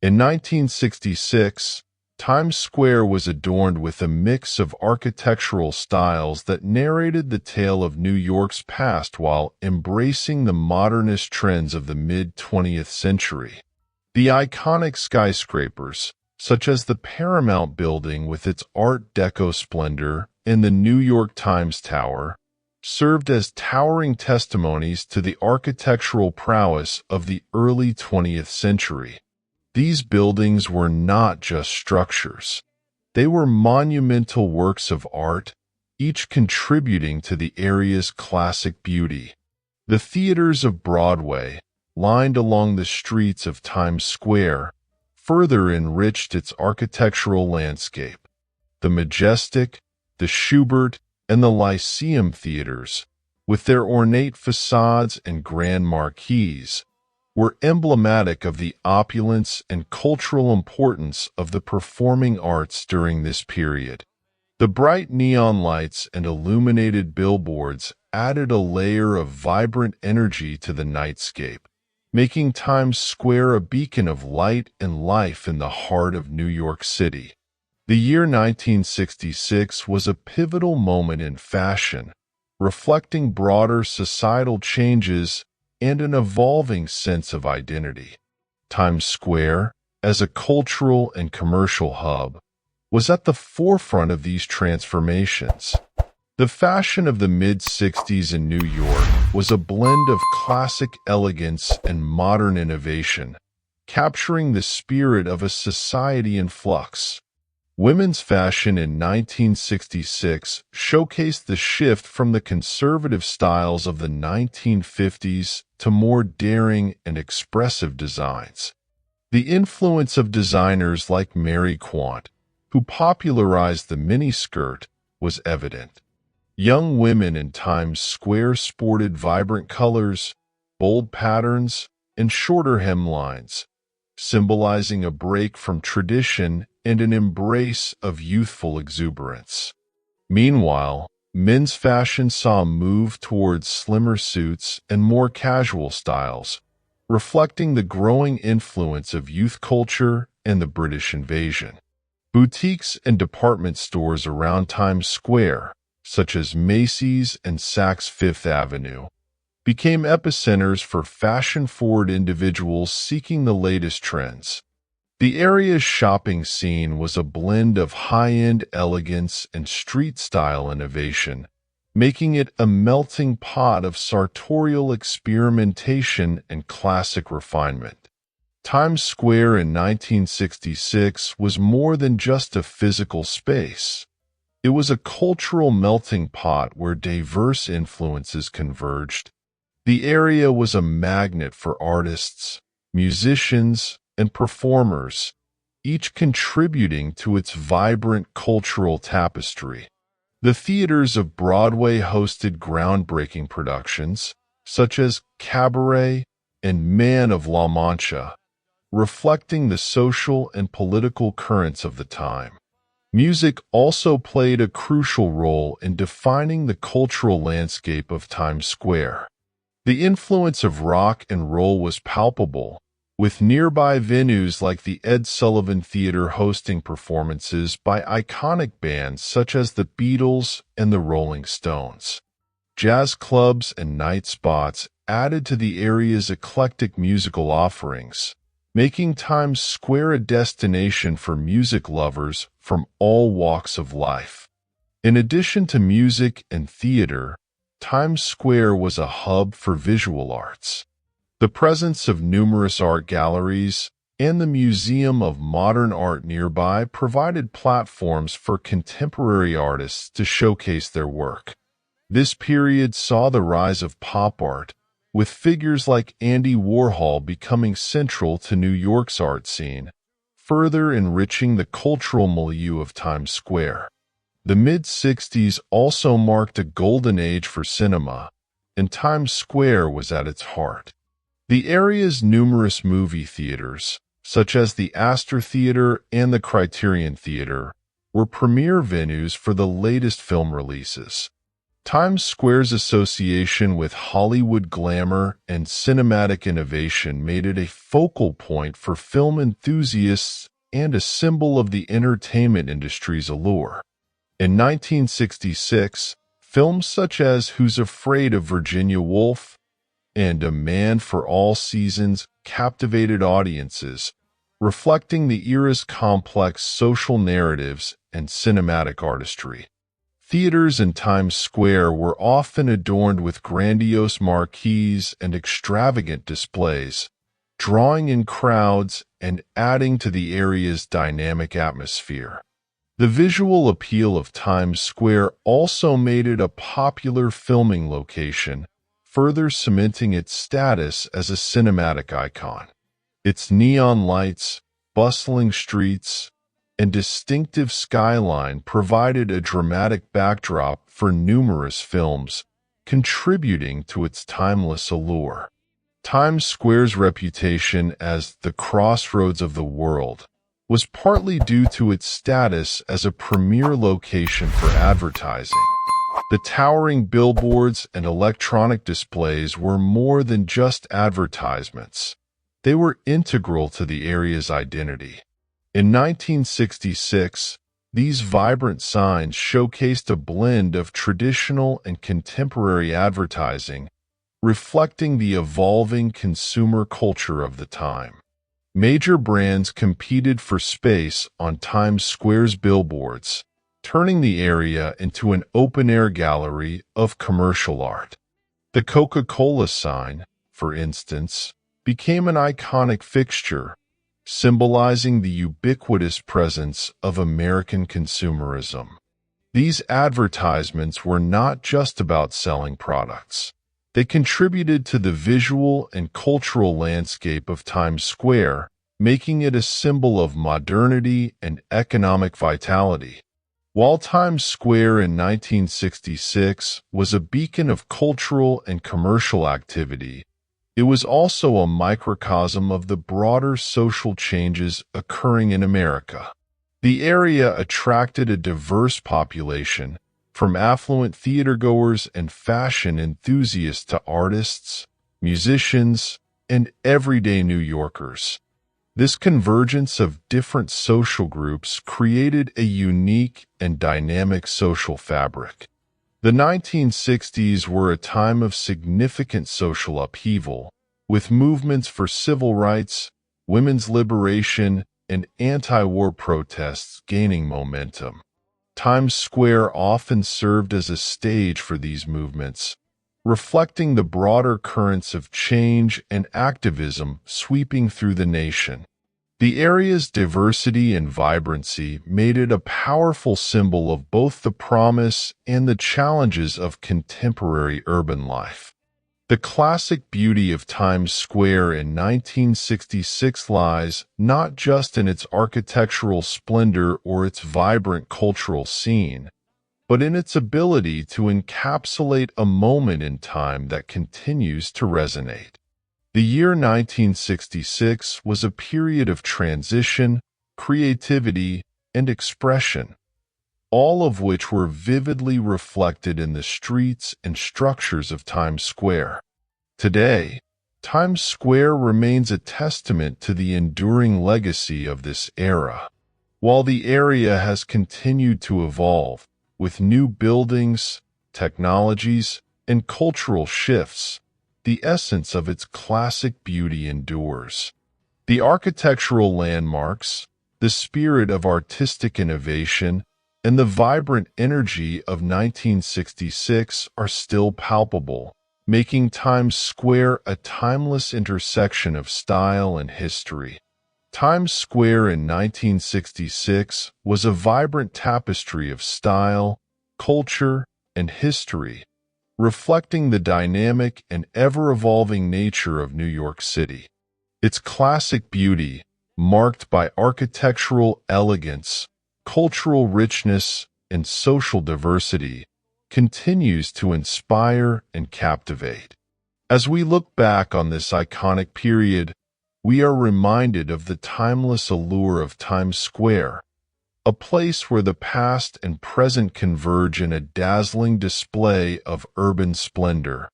In 1966, Times Square was adorned with a mix of architectural styles that narrated the tale of New York's past while embracing the modernist trends of the mid-20th century. The iconic skyscrapers, such as the Paramount Building with its Art Deco splendor and the New York Times Tower, served as towering testimonies to the architectural prowess of the early 20th century. These buildings were not just structures. They were monumental works of art, each contributing to the area's classic beauty. The theaters of Broadway, lined along the streets of Times Square, further enriched its architectural landscape. The Majestic, the Schubert, and the Lyceum theaters, with their ornate facades and grand marquees, were emblematic of the opulence and cultural importance of the performing arts during this period. The bright neon lights and illuminated billboards added a layer of vibrant energy to the nightscape, making Times Square a beacon of light and life in the heart of New York City. The year 1966 was a pivotal moment in fashion, reflecting broader societal changes and an evolving sense of identity. Times Square, as a cultural and commercial hub, was at the forefront of these transformations. The fashion of the mid-60s in New York was a blend of classic elegance and modern innovation, capturing the spirit of a society in flux. Women's fashion in 1966 showcased the shift from the conservative styles of the 1950s to more daring and expressive designs. The influence of designers like Mary Quant, who popularized the miniskirt, was evident. Young women in Times Square sported vibrant colors, bold patterns, and shorter hemlines, symbolizing a break from tradition and an embrace of youthful exuberance. Meanwhile, men's fashion saw a move towards slimmer suits and more casual styles, reflecting the growing influence of youth culture and the British invasion. Boutiques and department stores around Times Square, such as Macy's and Saks Fifth Avenue, became epicenters for fashion-forward individuals seeking the latest trends. The area's shopping scene was a blend of high-end elegance and street-style innovation, making it a melting pot of sartorial experimentation and classic refinement. Times Square in 1966 was more than just a physical space. It was a cultural melting pot where diverse influences converged. The area was a magnet for artists, musicians, and performers, each contributing to its vibrant cultural tapestry. The theaters of Broadway hosted groundbreaking productions, such as Cabaret and Man of La Mancha, reflecting the social and political currents of the time. Music also played a crucial role in defining the cultural landscape of Times Square. The influence of rock and roll was palpable, with nearby venues like the Ed Sullivan Theater hosting performances by iconic bands such as the Beatles and the Rolling Stones. Jazz clubs and night spots added to the area's eclectic musical offerings, making Times Square a destination for music lovers from all walks of life. In addition to music and theater, Times Square was a hub for visual arts. The presence of numerous art galleries and the Museum of Modern Art nearby provided platforms for contemporary artists to showcase their work. This period saw the rise of pop art, with figures like Andy Warhol becoming central to New York's art scene, further enriching the cultural milieu of Times Square. The mid-60s also marked a golden age for cinema, and Times Square was at its heart. The area's numerous movie theaters, such as the Astor Theater and the Criterion Theater, were premier venues for the latest film releases. Times Square's association with Hollywood glamour and cinematic innovation made it a focal point for film enthusiasts and a symbol of the entertainment industry's allure. In 1966, films such as Who's Afraid of Virginia Woolf and A Man for All Seasons captivated audiences, reflecting the era's complex social narratives and cinematic artistry. Theaters in Times Square were often adorned with grandiose marquees and extravagant displays, drawing in crowds and adding to the area's dynamic atmosphere. The visual appeal of Times Square also made it a popular filming location, further cementing its status as a cinematic icon. Its neon lights, bustling streets, and distinctive skyline provided a dramatic backdrop for numerous films, contributing to its timeless allure. Times Square's reputation as the crossroads of the world was partly due to its status as a premier location for advertising. The towering billboards and electronic displays were more than just advertisements. They were integral to the area's identity. In 1966, these vibrant signs showcased a blend of traditional and contemporary advertising, reflecting the evolving consumer culture of the time. Major brands competed for space on Times Square's billboards, turning the area into an open-air gallery of commercial art. The Coca-Cola sign, for instance, became an iconic fixture, symbolizing the ubiquitous presence of American consumerism. These advertisements were not just about selling products. They contributed to the visual and cultural landscape of Times Square, making it a symbol of modernity and economic vitality. While Times Square in 1966 was a beacon of cultural and commercial activity, it was also a microcosm of the broader social changes occurring in America. The area attracted a diverse population, from affluent theatergoers and fashion enthusiasts to artists, musicians, and everyday New Yorkers. This convergence of different social groups created a unique and dynamic social fabric. The 1960s were a time of significant social upheaval, with movements for civil rights, women's liberation, and anti-war protests gaining momentum. Times Square often served as a stage for these movements, reflecting the broader currents of change and activism sweeping through the nation. The area's diversity and vibrancy made it a powerful symbol of both the promise and the challenges of contemporary urban life. The classic beauty of Times Square in 1966 lies not just in its architectural splendor or its vibrant cultural scene, but in its ability to encapsulate a moment in time that continues to resonate. The year 1966 was a period of transition, creativity, and expression, all of which were vividly reflected in the streets and structures of Times Square. Today, Times Square remains a testament to the enduring legacy of this era. While the area has continued to evolve, with new buildings, technologies, and cultural shifts, the essence of its classic beauty endures. The architectural landmarks, the spirit of artistic innovation, and the vibrant energy of 1966 are still palpable, making Times Square a timeless intersection of style and history. Times Square in 1966 was a vibrant tapestry of style, culture, and history, reflecting the dynamic and ever-evolving nature of New York City. Its classic beauty, marked by architectural elegance, cultural richness, and social diversity, continues to inspire and captivate. As we look back on this iconic period, we are reminded of the timeless allure of Times Square, a place where the past and present converge in a dazzling display of urban splendor.